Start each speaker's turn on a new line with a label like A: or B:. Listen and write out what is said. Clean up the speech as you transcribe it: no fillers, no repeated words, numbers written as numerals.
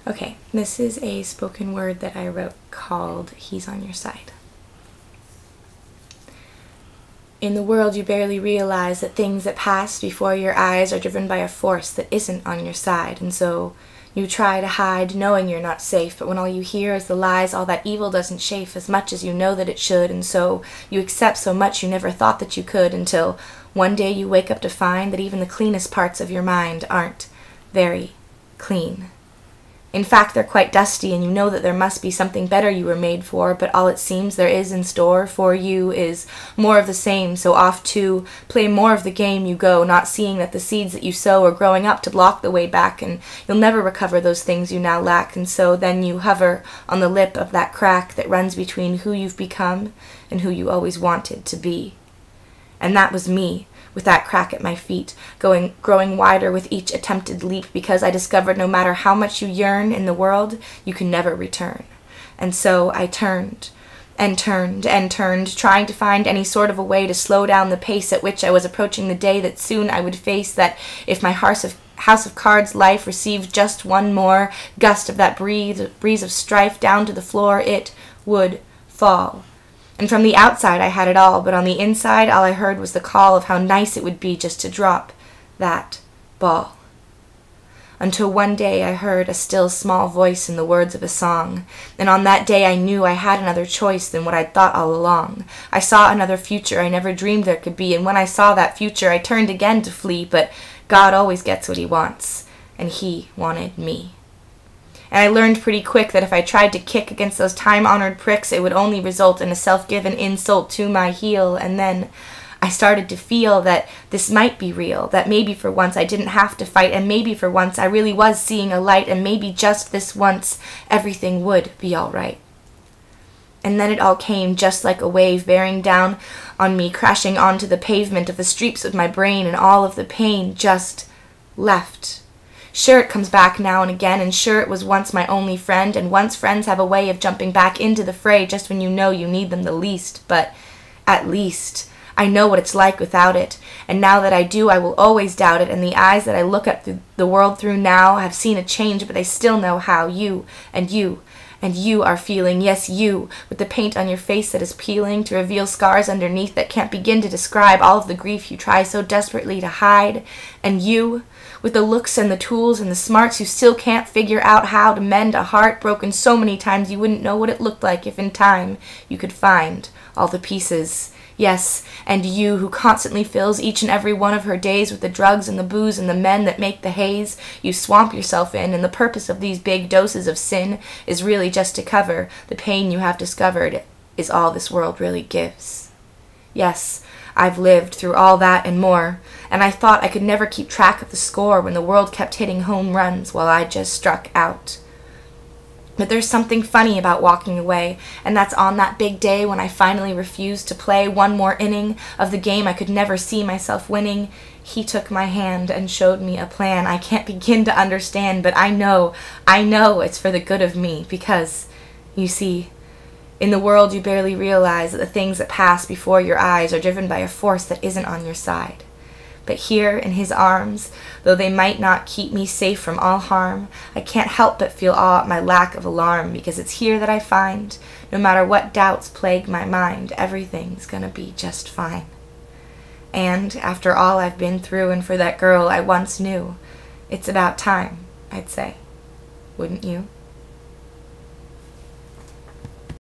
A: Okay, this is a spoken word that I wrote called He's on Your Side. In the world, you barely realize that things that pass before your eyes are driven by a force that isn't on your side, and so you try to hide, knowing you're not safe, but when all you hear is the lies, all that evil doesn't chafe as much as you know that it should, and so you accept so much you never thought that you could, until one day you wake up to find that even the cleanest parts of your mind aren't very clean. In fact, they're quite dusty, and you know that there must be something better you were made for, but all it seems there is in store for you is more of the same, so off to play more of the game you go, not seeing that the seeds that you sow are growing up to block the way back, and you'll never recover those things you now lack, and so then you hover on the lip of that crack that runs between who you've become and who you always wanted to be. And that was me, with that crack at my feet, growing wider with each attempted leap, because I discovered no matter how much you yearn in the world, you can never return. And so I turned, and turned, and turned, trying to find any sort of a way to slow down the pace at which I was approaching the day that soon I would face, that if my House of Cards life received just one more gust of that breeze of strife down to the floor, it would fall. And from the outside I had it all, but on the inside all I heard was the call of how nice it would be just to drop that ball. Until one day I heard a still small voice in the words of a song, and on that day I knew I had another choice than what I'd thought all along. I saw another future I never dreamed there could be, and when I saw that future I turned again to flee, but God always gets what he wants, and he wanted me. And I learned pretty quick that if I tried to kick against those time-honored pricks, it would only result in a self-given insult to my heel. And then I started to feel that this might be real, that maybe for once I didn't have to fight, and maybe for once I really was seeing a light, and maybe just this once everything would be all right. And then it all came just like a wave bearing down on me, crashing onto the pavement of the streets of my brain, and all of the pain just left. Sure, it comes back now and again, and sure, it was once my only friend, and once friends have a way of jumping back into the fray just when you know you need them the least, but at least I know what it's like without it, and now that I do, I will always doubt it, and the eyes that I look at the world through now have seen a change, but they still know how you and you and you are feeling, yes, you, with the paint on your face that is peeling to reveal scars underneath that can't begin to describe all of the grief you try so desperately to hide, and you, with the looks and the tools and the smarts you still can't figure out how to mend a heart broken so many times you wouldn't know what it looked like if in time you could find all the pieces. Yes, and you who constantly fills each and every one of her days with the drugs and the booze and the men that make the haze you swamp yourself in, and the purpose of these big doses of sin is really just to cover the pain you have discovered is all this world really gives. Yes, I've lived through all that and more, and I thought I could never keep track of the score when the world kept hitting home runs while I just struck out. But there's something funny about walking away, and that's on that big day when I finally refused to play one more inning of the game I could never see myself winning. He took my hand and showed me a plan I can't begin to understand, but I know it's for the good of me, because, you see, in the world you barely realize that the things that pass before your eyes are driven by a force that isn't on your side. But here in his arms, though they might not keep me safe from all harm, I can't help but feel awe at my lack of alarm, because it's here that I find, no matter what doubts plague my mind, everything's gonna be just fine. And after all I've been through, and for that girl I once knew, it's about time, I'd say. Wouldn't you?